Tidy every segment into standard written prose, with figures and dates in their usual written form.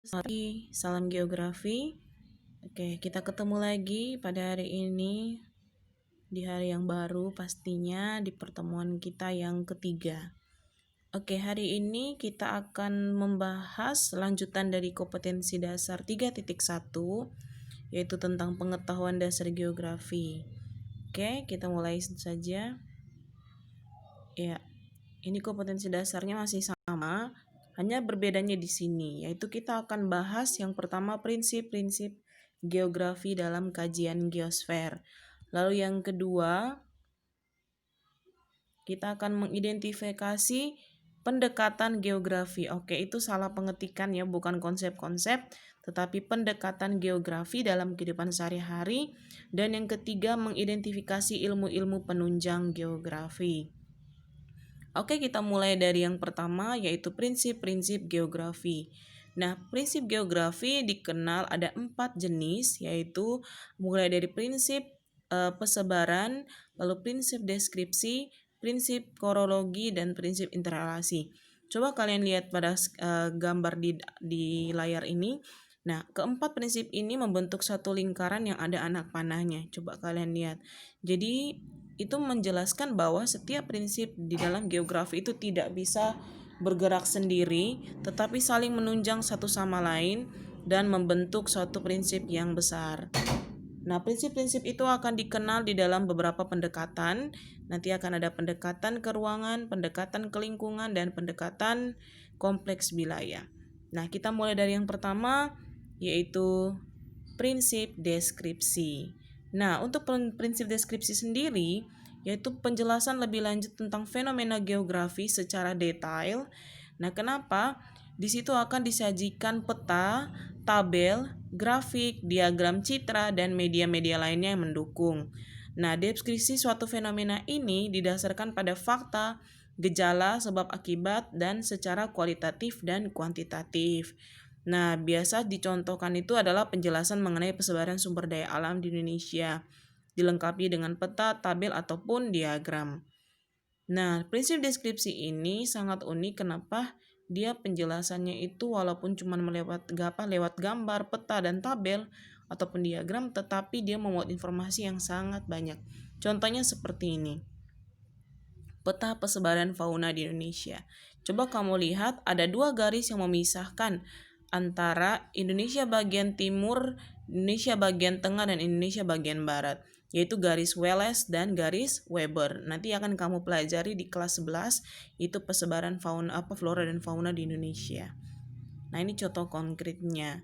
Salam geografi. Oke, kita ketemu lagi pada hari ini di hari yang baru pastinya di pertemuan kita yang ketiga. Oke, hari ini kita akan membahas lanjutan dari kompetensi dasar 3.1 yaitu tentang pengetahuan dasar geografi. Oke, kita mulai saja. Ya, ini kompetensi dasarnya masih sama, hanya berbedanya di sini, yaitu kita akan bahas yang pertama prinsip-prinsip geografi dalam kajian geosfer. Lalu yang kedua, kita akan mengidentifikasi pendekatan geografi. Oke, itu salah pengetikan ya, bukan konsep-konsep, tetapi pendekatan geografi dalam kehidupan sehari-hari. Dan yang ketiga, mengidentifikasi ilmu-ilmu penunjang geografi. Oke, kita mulai dari yang pertama, yaitu prinsip-prinsip geografi. Nah, prinsip geografi dikenal ada 4 jenis, yaitu mulai dari prinsip pesebaran, lalu prinsip deskripsi, prinsip korologi, dan prinsip interrelasi. Coba kalian lihat pada gambar di layar ini. Nah, keempat prinsip ini membentuk satu lingkaran yang ada anak panahnya. Coba kalian lihat. Jadi, itu menjelaskan bahwa setiap prinsip di dalam geografi itu tidak bisa bergerak sendiri, tetapi saling menunjang satu sama lain dan membentuk suatu prinsip yang besar. Nah, prinsip-prinsip itu akan dikenal di dalam beberapa pendekatan. Nanti akan ada pendekatan ke ruangan, pendekatan ke lingkungan, dan pendekatan kompleks wilayah. Nah, kita mulai dari yang pertama, yaitu prinsip deskripsi. Nah, untuk prinsip deskripsi sendiri, yaitu penjelasan lebih lanjut tentang fenomena geografi secara detail. Nah, kenapa? Di situ akan disajikan peta, tabel, grafik, diagram citra, dan media-media lainnya yang mendukung. Nah, deskripsi suatu fenomena ini didasarkan pada fakta, gejala, sebab akibat, dan secara kualitatif dan kuantitatif. Nah, biasa dicontohkan itu adalah penjelasan mengenai persebaran sumber daya alam di Indonesia, dilengkapi dengan peta, tabel, ataupun diagram. Nah, prinsip deskripsi ini sangat unik. Kenapa? Dia penjelasannya itu walaupun cuma lewat gambar, peta, dan tabel, ataupun diagram, tetapi dia memuat informasi yang sangat banyak. Contohnya seperti ini. Peta persebaran fauna di Indonesia. Coba kamu lihat, ada 2 garis yang memisahkan antara Indonesia bagian timur, Indonesia bagian tengah, dan Indonesia bagian barat, yaitu garis Wallace dan garis Weber. Nanti akan kamu pelajari di kelas 11, itu persebaran flora dan fauna di Indonesia. Nah, ini contoh konkretnya.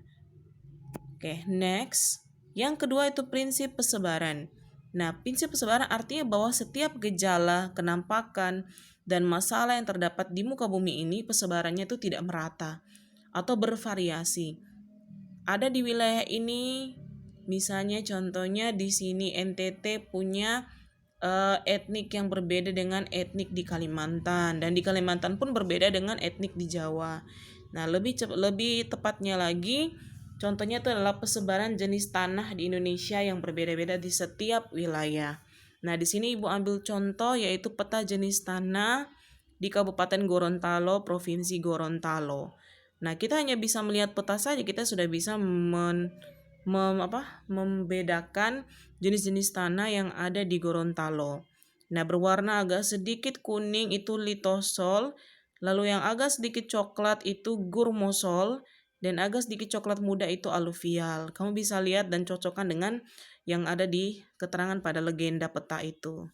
Oke, next. Yang kedua itu prinsip persebaran. Nah, prinsip persebaran artinya bahwa setiap gejala, kenampakan, dan masalah yang terdapat di muka bumi ini persebarannya itu tidak merata atau bervariasi. Ada di wilayah ini, misalnya contohnya di sini NTT punya etnik yang berbeda dengan etnik di Kalimantan, dan di Kalimantan pun berbeda dengan etnik di Jawa. Nah, lebih tepatnya lagi, contohnya itu adalah persebaran jenis tanah di Indonesia yang berbeda-beda di setiap wilayah. Nah, di sini Ibu ambil contoh yaitu peta jenis tanah di Kabupaten Gorontalo, Provinsi Gorontalo. Nah, kita hanya bisa melihat peta saja, kita sudah bisa membedakan jenis-jenis tanah yang ada di Gorontalo. Nah, berwarna agak sedikit kuning itu litosol, lalu yang agak sedikit coklat itu gurmosol, dan agak sedikit coklat muda itu aluvial. Kamu bisa lihat dan cocokkan dengan yang ada di keterangan pada legenda peta itu.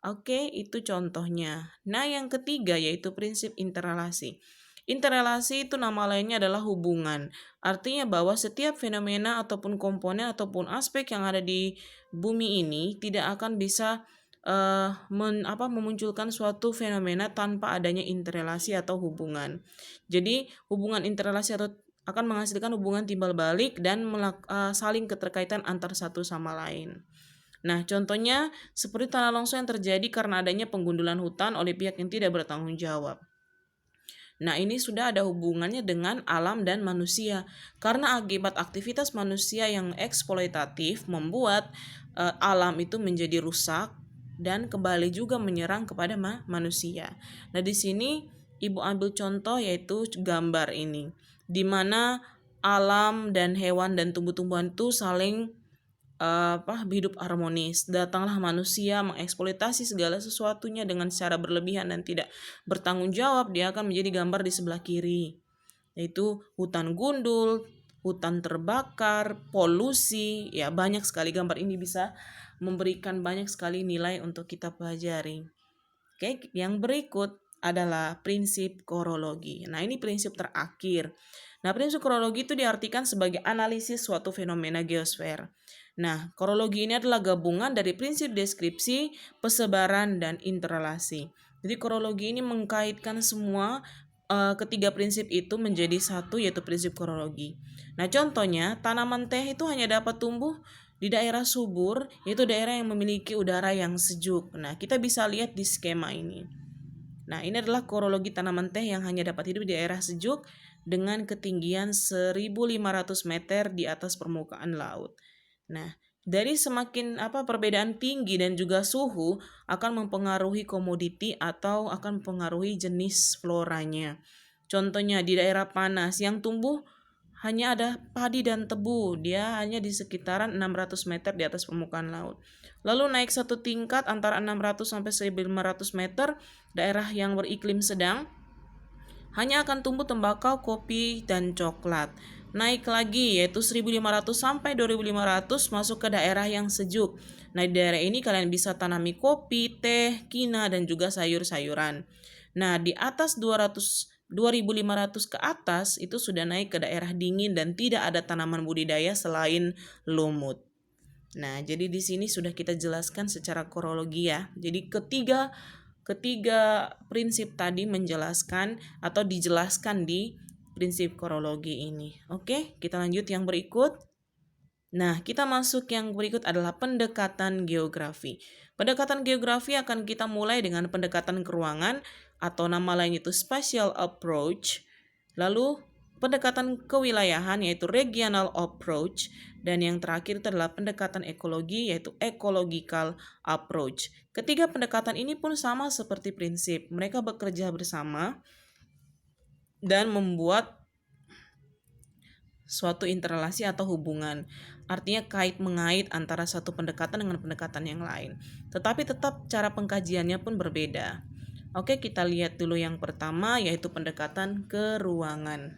Oke, itu contohnya. Nah, yang ketiga yaitu prinsip interrelasi. Interrelasi itu nama lainnya adalah hubungan. Artinya bahwa setiap fenomena ataupun komponen ataupun aspek yang ada di bumi ini tidak akan bisa memunculkan suatu fenomena tanpa adanya interrelasi atau hubungan. Jadi, hubungan interrelasi atau akan menghasilkan hubungan timbal balik dan saling keterkaitan antar satu sama lain. Nah, contohnya seperti tanah longsor yang terjadi karena adanya penggundulan hutan oleh pihak yang tidak bertanggung jawab. Nah, ini sudah ada hubungannya dengan alam dan manusia. Karena akibat aktivitas manusia yang eksploitatif membuat alam itu menjadi rusak dan kembali juga menyerang kepada manusia. Nah, di sini Ibu ambil contoh yaitu gambar ini, di mana alam dan hewan dan tumbuh-tumbuhan itu saling hidup harmonis. Datanglah manusia mengeksploitasi segala sesuatunya dengan secara berlebihan dan tidak bertanggung jawab, dia akan menjadi gambar di sebelah kiri, yaitu hutan gundul, hutan terbakar, polusi. Ya, banyak sekali gambar ini bisa memberikan banyak sekali nilai untuk kita pelajari. Oke, yang berikut adalah prinsip korologi. Nah, ini prinsip terakhir. Nah, prinsip korologi itu diartikan sebagai analisis suatu fenomena geosfer. Nah, korologi ini adalah gabungan dari prinsip deskripsi, persebaran, dan interrelasi. Jadi, korologi ini mengkaitkan semua ketiga prinsip itu menjadi satu, yaitu prinsip korologi. Nah, contohnya, tanaman teh itu hanya dapat tumbuh di daerah subur, yaitu daerah yang memiliki udara yang sejuk. Nah, kita bisa lihat di skema ini. Nah, ini adalah korologi tanaman teh yang hanya dapat hidup di daerah sejuk dengan ketinggian 1.500 meter di atas permukaan laut. Nah, dari semakin perbedaan tinggi dan juga suhu akan mempengaruhi komoditi atau akan mempengaruhi jenis floranya. Contohnya di daerah panas yang tumbuh hanya ada padi dan tebu, dia hanya di sekitaran 600 meter di atas permukaan laut. Lalu naik satu tingkat antara 600 sampai 1.500 meter, daerah yang beriklim sedang, hanya akan tumbuh tembakau, kopi, dan coklat. Naik lagi yaitu 1.500 sampai 2.500 masuk ke daerah yang sejuk. Nah, di daerah ini kalian bisa tanami kopi, teh, kina, dan juga sayur-sayuran. Nah, di atas 2.500 ke atas itu sudah naik ke daerah dingin dan tidak ada tanaman budidaya selain lumut. Nah, jadi di sini sudah kita jelaskan secara korologi ya. Jadi ketiga prinsip tadi menjelaskan atau dijelaskan di prinsip korologi ini. Oke, kita lanjut yang berikut. Nah, kita masuk yang berikut adalah pendekatan geografi. Pendekatan geografi akan kita mulai dengan pendekatan ke ruangan atau nama lain itu spatial approach. Lalu pendekatan kewilayahan yaitu regional approach, dan yang terakhir itu adalah pendekatan ekologi yaitu ecological approach. Ketiga pendekatan ini pun sama seperti prinsip. Mereka bekerja bersama dan membuat suatu interrelasi atau hubungan. Artinya kait-mengait antara satu pendekatan dengan pendekatan yang lain. Tetapi tetap cara pengkajiannya pun berbeda. Oke, kita lihat dulu yang pertama yaitu pendekatan ke ruangan.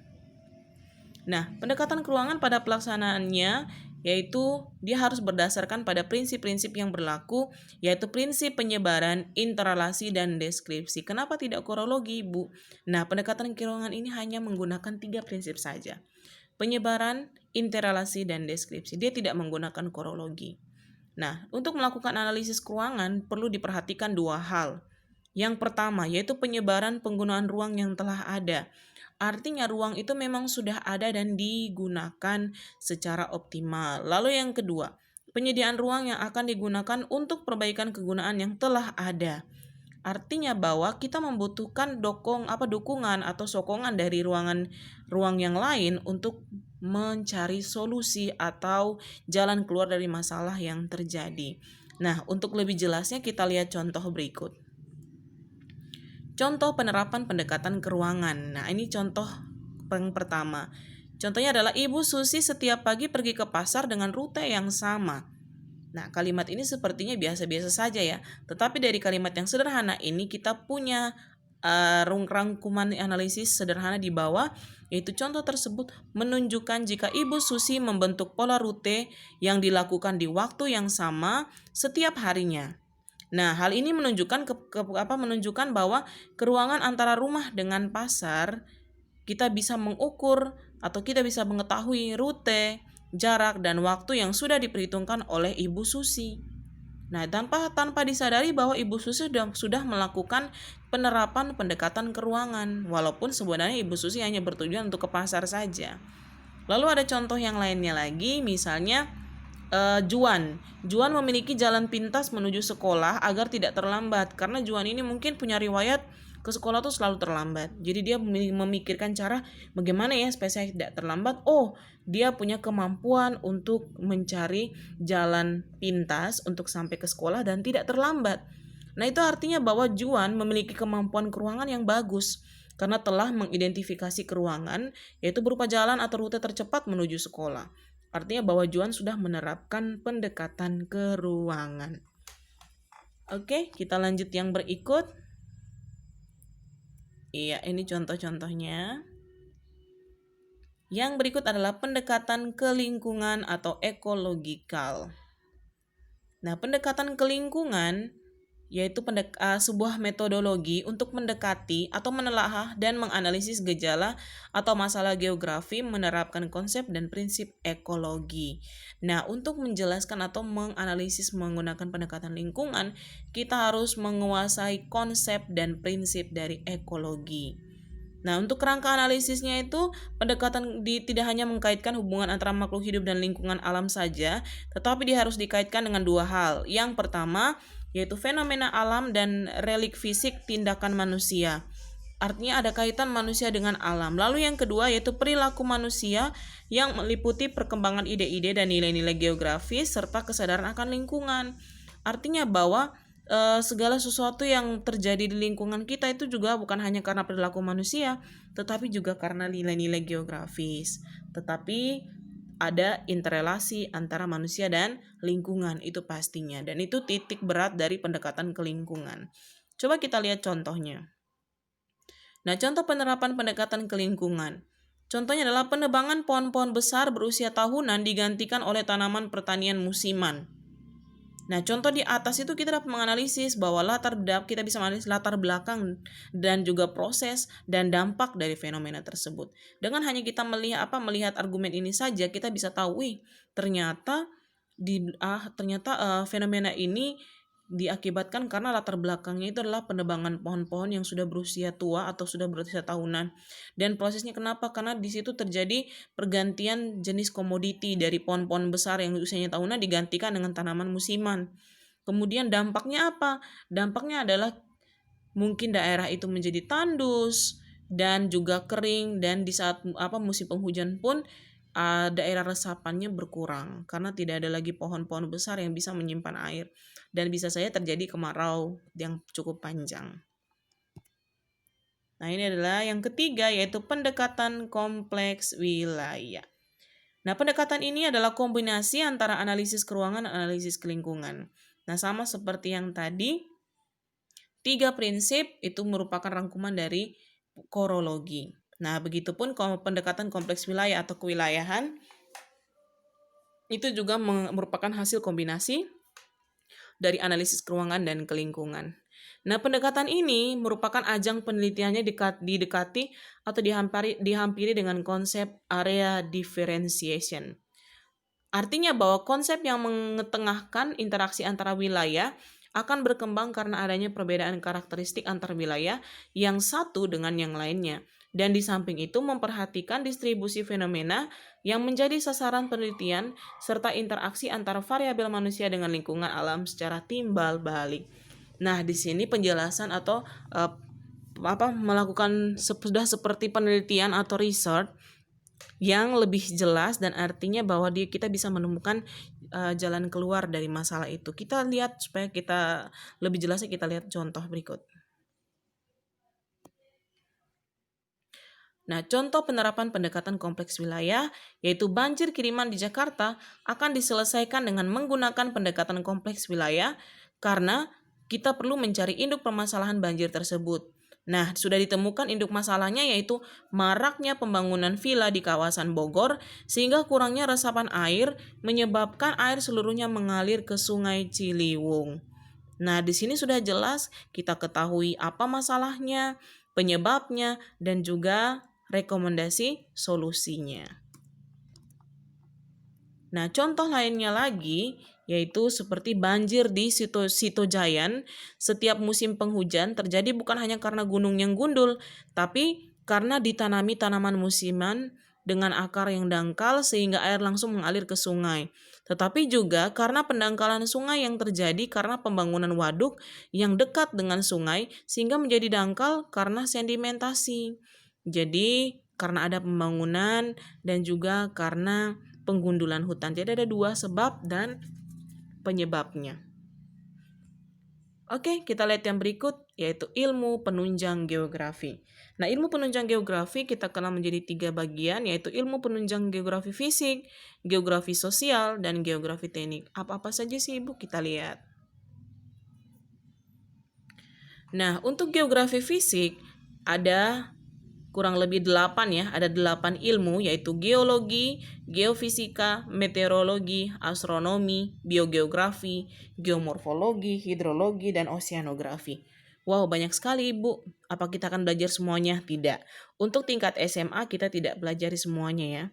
Nah, pendekatan ke ruangan pada pelaksanaannya yaitu dia harus berdasarkan pada prinsip-prinsip yang berlaku, yaitu prinsip penyebaran, interrelasi, dan deskripsi. Kenapa tidak korologi, Bu? Nah, pendekatan ke ruangan ini hanya menggunakan 3 prinsip saja. Penyebaran, interrelasi, dan deskripsi. Dia tidak menggunakan korologi. Nah, untuk melakukan analisis ruangan perlu diperhatikan 2 hal. Yang pertama, yaitu penyebaran penggunaan ruang yang telah ada. Artinya ruang itu memang sudah ada dan digunakan secara optimal. Lalu yang kedua, penyediaan ruang yang akan digunakan untuk perbaikan kegunaan yang telah ada. Artinya bahwa kita membutuhkan dukungan atau sokongan dari ruang yang lain untuk mencari solusi atau jalan keluar dari masalah yang terjadi. Nah, untuk lebih jelasnya kita lihat contoh berikut. Contoh penerapan pendekatan ke ruangan. Nah, ini contoh yang pertama. Contohnya adalah Ibu Susi setiap pagi pergi ke pasar dengan rute yang sama. Nah, kalimat ini sepertinya biasa-biasa saja ya. Tetapi dari kalimat yang sederhana ini kita punya rangkuman analisis sederhana di bawah, yaitu contoh tersebut menunjukkan jika Ibu Susi membentuk pola rute yang dilakukan di waktu yang sama setiap harinya. Nah, hal ini menunjukkan menunjukkan bahwa keruangan antara rumah dengan pasar kita bisa mengukur atau kita bisa mengetahui rute, jarak, dan waktu yang sudah diperhitungkan oleh Ibu Susi. Nah, tanpa disadari bahwa Ibu Susi sudah melakukan penerapan pendekatan ke ruangan, walaupun sebenarnya Ibu Susi hanya bertujuan untuk ke pasar saja. Lalu ada contoh yang lainnya lagi, misalnya Juan memiliki jalan pintas menuju sekolah agar tidak terlambat, karena Juan ini mungkin punya riwayat ke sekolah tuh selalu terlambat. Jadi dia memikirkan cara bagaimana ya supaya saya tidak terlambat. Oh, dia punya kemampuan untuk mencari jalan pintas untuk sampai ke sekolah dan tidak terlambat. Nah, itu artinya bahwa Juan memiliki kemampuan keruangan yang bagus. karena telah mengidentifikasi keruangan, yaitu berupa jalan atau rute tercepat menuju sekolah. Artinya bahwa Juan sudah menerapkan pendekatan keruangan. Oke, kita lanjut yang berikut. Iya, ini contoh-contohnya. Yang berikut adalah pendekatan ke lingkungan atau ekologikal. Nah, pendekatan ke lingkungan yaitu sebuah metodologi untuk mendekati atau menelaah dan menganalisis gejala atau masalah geografi menerapkan konsep dan prinsip ekologi. Nah, untuk menjelaskan atau menganalisis menggunakan pendekatan lingkungan, kita harus menguasai konsep dan prinsip dari ekologi. Nah, untuk kerangka analisisnya itu, pendekatan tidak hanya mengkaitkan hubungan antara makhluk hidup dan lingkungan alam saja, tetapi dia harus dikaitkan dengan dua hal. Yang pertama, yaitu fenomena alam dan relik fisik tindakan manusia. Artinya ada kaitan manusia dengan alam. Lalu yang kedua yaitu perilaku manusia yang meliputi perkembangan ide-ide dan nilai-nilai geografis serta kesadaran akan lingkungan. Artinya bahwa segala sesuatu yang terjadi di lingkungan kita itu juga bukan hanya karena perilaku manusia, tetapi juga karena nilai-nilai geografis. Tetapi ada interrelasi antara manusia dan lingkungan, itu pastinya. Dan itu titik berat dari pendekatan ke lingkungan. Coba kita lihat contohnya. Nah, contoh penerapan pendekatan ke lingkungan. Contohnya adalah penebangan pohon-pohon besar berusia tahunan digantikan oleh tanaman pertanian musiman. Nah, contoh di atas itu kita dapat menganalisis bahwa kita bisa menganalisis latar belakang dan juga proses dan dampak dari fenomena tersebut. Dengan hanya kita melihat argumen ini saja, kita bisa tahu, ternyata fenomena ini diakibatkan karena latar belakangnya itu adalah penebangan pohon-pohon yang sudah berusia tua atau sudah berusia tahunan. Dan prosesnya kenapa? Karena di situ terjadi pergantian jenis komoditi dari pohon-pohon besar yang usianya tahunan digantikan dengan tanaman musiman. Kemudian dampaknya apa? Dampaknya adalah mungkin daerah itu menjadi tandus dan juga kering, dan di saat musim penghujan pun daerah resapannya berkurang karena tidak ada lagi pohon-pohon besar yang bisa menyimpan air, dan bisa saja terjadi kemarau yang cukup panjang. Nah, ini adalah yang ketiga, yaitu pendekatan kompleks wilayah. Nah, pendekatan ini adalah kombinasi antara analisis keruangan dan analisis kelingkungan. Nah, sama seperti yang tadi, 3 prinsip itu merupakan rangkuman dari korologi. Nah, begitupun pendekatan kompleks wilayah atau kewilayahan itu juga merupakan hasil kombinasi dari analisis keruangan dan kelingkungan. Nah, pendekatan ini merupakan ajang penelitiannya didekati atau dihampiri dengan konsep area differentiation. Artinya bahwa konsep yang mengetengahkan interaksi antara wilayah akan berkembang karena adanya perbedaan karakteristik antar wilayah yang satu dengan yang lainnya. Dan di samping itu memperhatikan distribusi fenomena yang menjadi sasaran penelitian serta interaksi antara variabel manusia dengan lingkungan alam secara timbal balik. Nah, di sini penjelasan atau melakukan sudah seperti penelitian atau research yang lebih jelas, dan artinya bahwa kita bisa menemukan jalan keluar dari masalah itu. Kita lihat supaya kita lebih jelasnya, kita lihat contoh berikut. Nah, contoh penerapan pendekatan kompleks wilayah yaitu banjir kiriman di Jakarta akan diselesaikan dengan menggunakan pendekatan kompleks wilayah karena kita perlu mencari induk permasalahan banjir tersebut. Nah, sudah ditemukan induk masalahnya yaitu maraknya pembangunan villa di kawasan Bogor sehingga kurangnya resapan air menyebabkan air seluruhnya mengalir ke Sungai Ciliwung. Nah, di sini sudah jelas kita ketahui apa masalahnya, penyebabnya, dan juga rekomendasi solusinya. Nah, contoh lainnya lagi yaitu seperti banjir di Sitojayan. Setiap musim penghujan terjadi bukan hanya karena gunung yang gundul, tapi karena ditanami tanaman musiman dengan akar yang dangkal sehingga air langsung mengalir ke sungai. Tetapi juga karena pendangkalan sungai yang terjadi karena pembangunan waduk yang dekat dengan sungai sehingga menjadi dangkal karena sedimentasi. Jadi karena ada pembangunan dan juga karena penggundulan hutan. Jadi ada 2 sebab dan penyebabnya. Oke, kita lihat yang berikut. yaitu ilmu penunjang geografi. Nah, ilmu penunjang geografi kita kenal menjadi 3 bagian, yaitu ilmu penunjang geografi fisik, geografi sosial, dan geografi teknik. Apa-apa saja sih Ibu? Kita lihat. Nah, untuk geografi fisik ada kurang lebih 8 ya, ada 8 ilmu yaitu geologi, geofisika, meteorologi, astronomi, biogeografi, geomorfologi, hidrologi, dan oceanografi. Wow, banyak sekali Ibu. Apa kita akan belajar semuanya? Tidak. Untuk tingkat SMA kita tidak pelajari semuanya ya.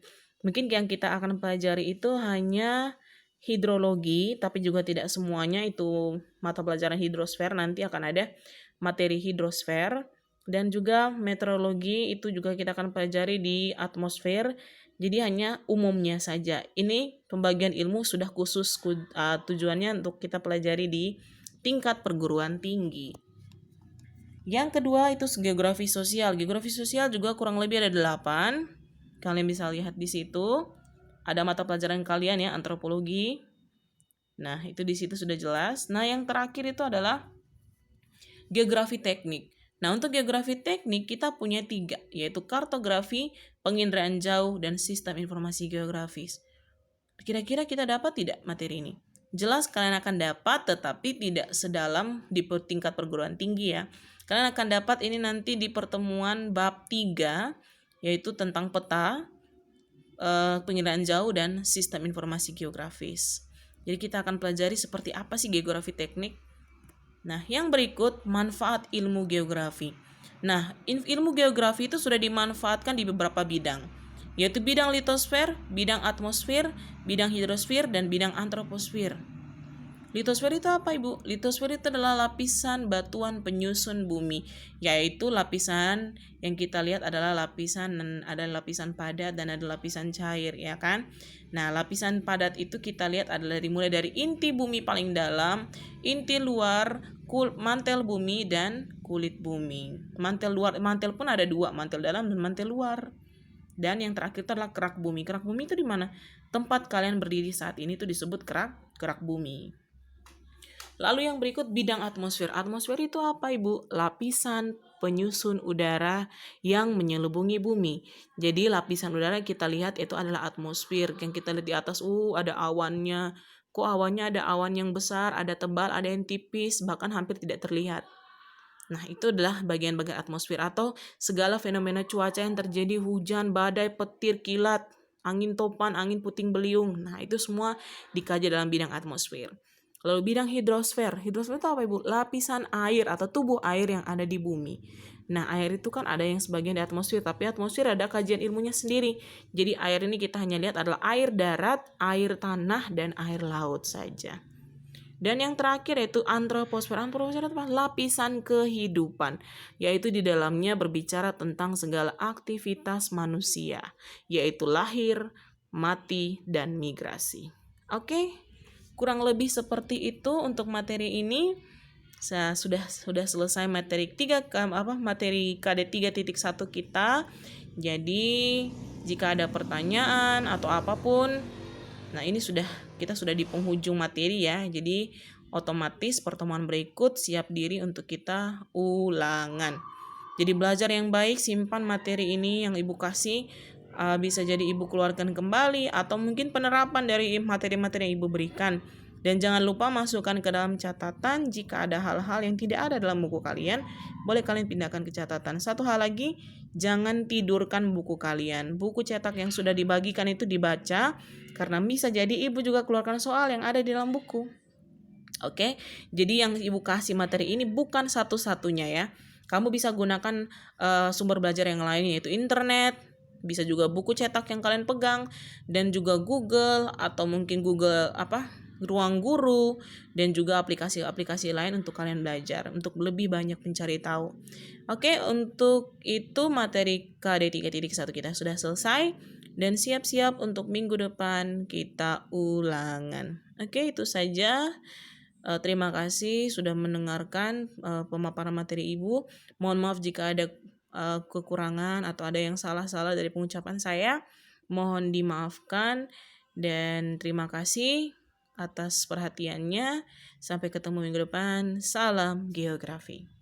Mungkin yang kita akan pelajari itu hanya hidrologi, tapi juga tidak semuanya itu mata pelajaran hidrosfer, nanti akan ada materi hidrosfer. Dan juga meteorologi itu juga kita akan pelajari di atmosfer. Jadi hanya umumnya saja. Ini pembagian ilmu sudah khusus tujuannya untuk kita pelajari di tingkat perguruan tinggi. Yang kedua itu geografi sosial. Geografi sosial juga kurang lebih ada 8. Kalian bisa lihat di situ. Ada mata pelajaran kalian ya, antropologi. Nah, itu di situ sudah jelas. Nah, yang terakhir itu adalah geografi teknik. Nah, untuk geografi teknik kita punya 3, yaitu kartografi, penginderaan jauh, dan sistem informasi geografis. Kira-kira kita dapat tidak materi ini? Jelas kalian akan dapat, tetapi tidak sedalam di tingkat perguruan tinggi ya. Kalian akan dapat ini nanti di pertemuan bab 3, yaitu tentang peta, penginderaan jauh, dan sistem informasi geografis. Jadi kita akan pelajari seperti apa sih geografi teknik. Nah, yang berikut manfaat ilmu geografi. Nah, ilmu geografi itu sudah dimanfaatkan di beberapa bidang, yaitu bidang litosfer, bidang atmosfer, bidang hidrosfer, dan bidang antroposfer. Litosfer itu apa Ibu? Litosfer itu adalah lapisan batuan penyusun bumi, yaitu lapisan yang kita lihat adalah ada lapisan padat dan ada lapisan cair, ya kan? Nah, lapisan padat itu kita lihat adalah dimulai dari inti bumi paling dalam, inti luar, mantel bumi, dan kulit bumi. Mantel pun ada 2, mantel dalam dan mantel luar. Dan yang terakhir itu adalah kerak bumi. Kerak bumi itu di mana? Tempat kalian berdiri saat ini itu disebut kerak bumi. Lalu yang berikut bidang atmosfer. Atmosfer itu apa Ibu? Lapisan penyusun udara yang menyelubungi bumi. Jadi lapisan udara kita lihat itu adalah atmosfer. Yang kita lihat di atas, ada awannya. Kok awannya ada awan yang besar, ada tebal, ada yang tipis, bahkan hampir tidak terlihat. Nah, itu adalah bagian-bagian atmosfer atau segala fenomena cuaca yang terjadi, hujan, badai, petir, kilat, angin topan, angin puting beliung. Nah, itu semua dikaji dalam bidang atmosfer. Lalu bidang hidrosfer. Hidrosfer itu apa Ibu? Lapisan air atau tubuh air yang ada di bumi. Nah, air itu kan ada yang sebagian di atmosfer, tapi atmosfer ada kajian ilmunya sendiri. Jadi air ini kita hanya lihat adalah air darat, air tanah, dan air laut saja. Dan yang terakhir yaitu antroposfer. Antroposfer itu apa? Lapisan kehidupan, yaitu di dalamnya berbicara tentang segala aktivitas manusia, yaitu lahir, mati, dan migrasi. Oke, kurang lebih seperti itu untuk materi ini. Sudah selesai materi materi KD 3.1 kita. Jadi jika ada pertanyaan atau apapun, nah ini kita sudah di penghujung materi ya. Jadi otomatis pertemuan berikut siap diri untuk kita ulangan. Jadi belajar yang baik, simpan materi ini yang Ibu kasih, bisa jadi Ibu keluarkan kembali atau mungkin penerapan dari materi-materi yang Ibu berikan. Dan jangan lupa masukkan ke dalam catatan. Jika ada hal-hal yang tidak ada dalam buku kalian, boleh kalian pindahkan ke catatan. Satu hal lagi, jangan tidurkan buku kalian. Buku cetak yang sudah dibagikan itu dibaca, karena bisa jadi Ibu juga keluarkan soal yang ada di dalam buku. Oke, jadi yang Ibu kasih materi ini bukan satu-satunya ya. Kamu bisa gunakan sumber belajar yang lain, yaitu internet, bisa juga buku cetak yang kalian pegang, dan juga Google atau mungkin Google Ruang Guru, dan juga aplikasi-aplikasi lain untuk kalian belajar, untuk lebih banyak mencari tahu. Oke, untuk itu materi KD 3.1 kita sudah selesai, dan siap-siap untuk minggu depan kita ulangan. Oke, itu saja. Terima kasih sudah mendengarkan pemaparan materi Ibu. Mohon maaf jika ada kekurangan atau ada yang salah-salah dari pengucapan saya. Mohon dimaafkan, dan terima kasih atas perhatiannya. Sampai ketemu minggu depan. Salam geografi.